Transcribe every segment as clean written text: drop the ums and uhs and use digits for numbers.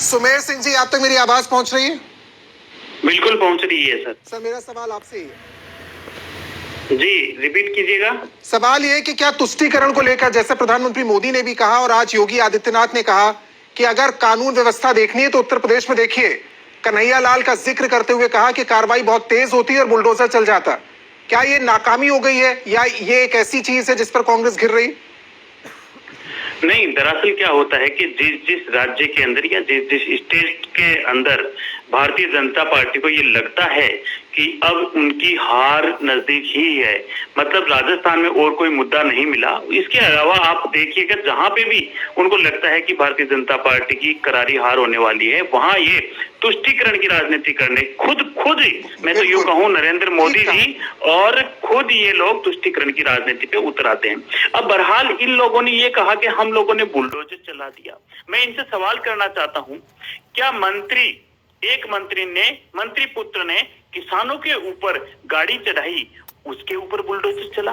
सुमेर सिंह जी, आप तक मेरी आवाज पहुंच रही है? बिल्कुल पहुंच रही है सर। सर, मेरा सवाल आपसे ही है। जी, रिपीट कीजिएगा। सवाल ये है कि क्या तुष्टीकरण को लेकर, जैसे प्रधानमंत्री मोदी ने भी कहा और आज योगी आदित्यनाथ ने कहा कि अगर कानून व्यवस्था देखनी है तो उत्तर प्रदेश में देखिए, कन्हैया लाल का जिक्र करते हुए कहा कि कार्रवाई बहुत तेज होती है और बुलडोजर चल जाता। क्या ये नाकामी हो गई है या ये एक ऐसी चीज है जिस पर कांग्रेस घिर रही? नहीं, दरअसल क्या होता है कि जिस जिस राज्य के अंदर या जिस जिस स्टेट के अंदर भारतीय जनता पार्टी को ये लगता है कि अब उनकी हार नजदीक ही है, मतलब राजस्थान में और कोई मुद्दा नहीं मिला, इसके अलावा आप देखिएगा जहां पे भी उनको लगता है कि भारतीय जनता पार्टी की करारी हार होने वाली है, वहां ये तुष्टीकरण की राजनीति करने खुद मैं तो यूं कहूं नरेंद्र मोदी जी और खुद ये लोग तुष्टीकरण की राजनीति पे उतर आते हैं। अब बहरहाल इन लोगों ने ये कहा कि हम लोगों ने बुलडोजर चला दिया। मैं इनसे सवाल करना चाहता हूं, क्या एक मंत्री पुत्र ने किसानों के ऊपर गाड़ी चढ़ाई, उसके ऊपर बुलडोजर चला?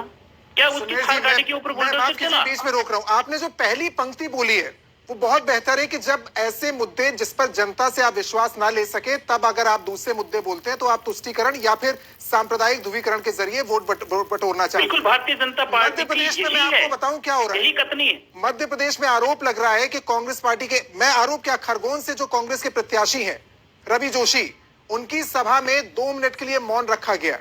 क्या उसकी गाड़ी के ऊपर बुलडोजर चला? बीच में रोक रहा हूं। आपने जो पहली पंक्ति बोली है वो बहुत बेहतर है कि जब ऐसे मुद्दे जिस पर जनता से आप विश्वास ना ले सके, तब अगर आप दूसरे मुद्दे बोलते हैं तो आप तुष्टीकरण या फिर सांप्रदायिक ध्रुवीकरण के जरिए वोट बटोरना चाहते हैं। बिल्कुल, भारतीय जनता पार्टी मध्य प्रदेश में मैं आपको बताऊं क्या हो रहा है। यही कथनी है। मध्य प्रदेश में आरोप लग रहा है कि कांग्रेस पार्टी के, मैं आरोप क्या, खरगोन से जो कांग्रेस के प्रत्याशी हैं रवि जोशी, उनकी सभा में 2 मिनट के लिए मौन रखा गया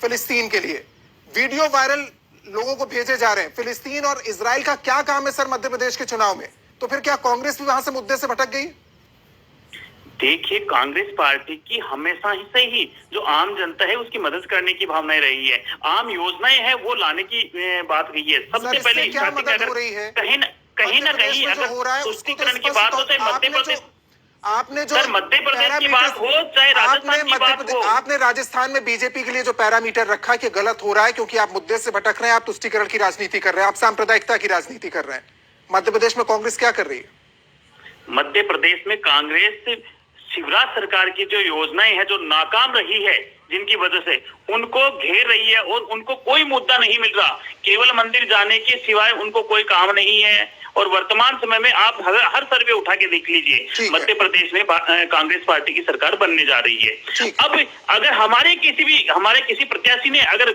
फिलिस्तीन के लिए। वीडियो वायरल लोगों को भेजे जा रहे हैं। फिलिस्तीन और इजराइल का क्या काम है सर मध्य प्रदेश के चुनाव में? तो फिर क्या कांग्रेस भी वहां से मुद्दे से भटक गई? देखिए, कांग्रेस पार्टी की हमेशा से ही जो आम जनता है उसकी मदद करने की भावनाएं रही है, आम योजनाएं हैं वो लाने की बात रही है। सबसे पहले क्या मदद हो रही है? कहीं ना कहीं अगर तुष्टीकरण की बात हो, चाहे मध्य प्रदेश, आपने जो मध्य प्रदेश की बात हो, चाहे राजस्थान की बात हो, आपने राजस्थान में बीजेपी के लिए जो पैरामीटर रखा कि गलत हो रहा है क्योंकि आप मुद्दे से भटक रहे हैं, आप तुष्टीकरण की राजनीति कर रहे हैं, आप सांप्रदायिकता की राजनीति कर रहे हैं। मध्य प्रदेश में कांग्रेस क्या कर रही है? मध्य प्रदेश में कांग्रेस शिवराज सरकार की जो योजनाएं हैं जो नाकाम रही है, जिनकी वजह से उनको घेर रही है और उनको कोई मुद्दा नहीं मिल रहा, केवल मंदिर जाने के सिवाय उनको कोई काम नहीं है। और वर्तमान समय में आप हर सर्वे उठा के देख लीजिए, मध्य प्रदेश में कांग्रेस पार्टी की सरकार बनने जा रही है। अब अगर हमारे किसी प्रत्याशी ने अगर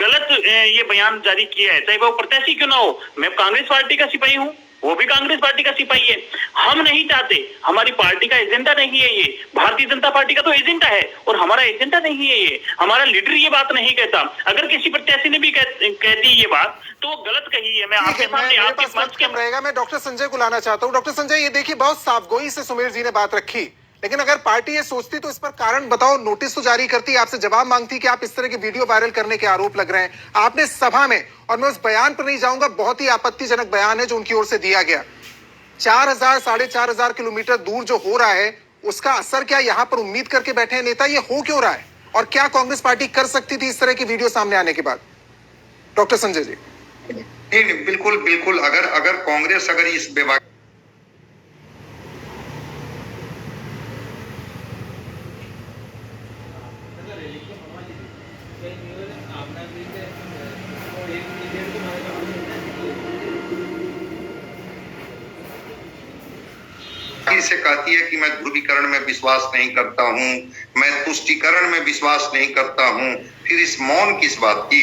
गलत ये बयान जारी किया है, चाहे वो प्रत्याशी क्यों ना हो, मैं कांग्रेस पार्टी का सिपाही हूँ, वो भी कांग्रेस पार्टी का सिपाही है। हम नहीं चाहते, हमारी पार्टी का एजेंडा नहीं है ये, भारतीय जनता पार्टी का तो एजेंडा है और हमारा एजेंडा नहीं है ये, हमारा लीडर ये बात नहीं कहता। अगर किसी प्रत्याशी ने भी कह दी ये बात तो वो गलत कही है। मैं आपके सामने आपके मंच के रहेगा, मैं डॉक्टर संजय को लाना चाहता हूँ। डॉक्टर संजय, ये देखिए बहुत साफगोई से सुमेर जी ने बात रखी, लेकिन अगर पार्टी ये सोचती तो इस पर कारण बताओ, नोटिस तो जारी करती, आपसे जवाब मांगती कि आप इस तरह के वीडियो वायरल करने के आरोप लग रहे हैं। आपने सभा में, और मैं उस बयान पर नहीं जाऊंगा, बहुत ही आपत्तिजनक बयान है जो उनकी ओर से दिया गया। 4000 4500 किलोमीटर दूर जो हो रहा है उसका असर क्या यहाँ पर उम्मीद करके बैठे हैं नेता? ये हो क्यों रहा है और क्या कांग्रेस पार्टी कर सकती थी इस तरह की वीडियो सामने आने के बाद? डॉक्टर संजय जी। नहीं, बिल्कुल बिल्कुल, अगर कांग्रेस अगर इस विभाग से कहती है कि मैं ध्रुवीकरण में विश्वास नहीं करता हूं, मैं तुष्टीकरण में विश्वास नहीं करता हूं, फिर इस मौन किस बात की?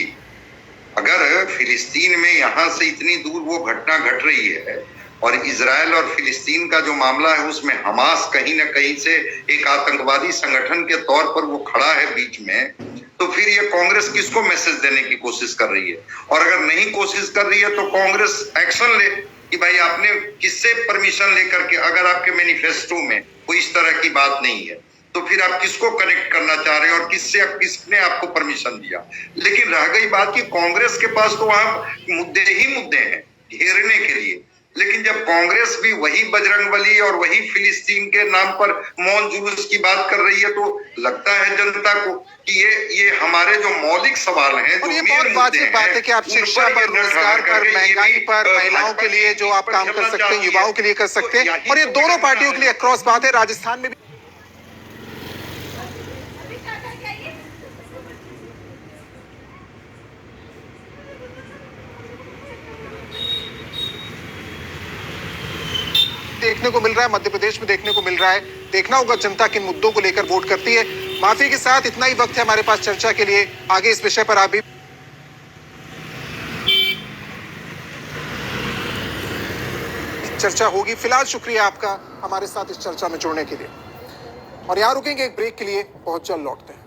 अगर फिलिस्तीन में यहां से इतनी दूर वो घटना घट रही है और इजराइल और फिलिस्तीन का जो मामला है उसमें हमास कहीं ना कहीं से एक आतंकवादी संगठन के तौर पर वो खड़ा है बीच में, तो फिर ये कांग्रेस किसको मैसेज देने की कोशिश कर रही है? और अगर नहीं कोशिश कर रही है तो कांग्रेस एक्शन ले कि भाई आपने किससे परमिशन लेकर के, अगर आपके मैनिफेस्टो में कोई इस तरह की बात नहीं है तो फिर आप किसको कनेक्ट करना चाह रहे हैं और किसने आपको परमिशन दिया? लेकिन रह गई बात कि कांग्रेस के पास तो वहां मुद्दे ही मुद्दे हैं घेरने के लिए, लेकिन जब कांग्रेस भी वही बजरंगबली और वही फिलिस्तीन के नाम पर मौन जुलूस की बात कर रही है तो लगता है जनता को कि ये हमारे जो मौलिक सवाल हैं, जो ये बहुत वाजिब बात है कि आप शिक्षा पर, रोजगार पर, महंगाई पर, महिलाओं के लिए जो आप काम कर सकते हैं, युवाओं के लिए कर सकते हैं, और ये दोनों पार्टियों के लिए अक्रॉस बात है। राजस्थान में भी देखने को मिल रहा है, मध्य प्रदेश में देखने को मिल रहा है। देखना होगा जनता किन मुद्दों को लेकर वोट करती है। माफी के साथ इतना ही वक्त है हमारे पास चर्चा के लिए। आगे इस विषय पर आप भी चर्चा होगी। फिलहाल शुक्रिया आपका हमारे साथ इस चर्चा में जुड़ने के लिए। और यहां रुकेंगे एक ब्रेक के लिए, बहुत जल्द लौटते हैं।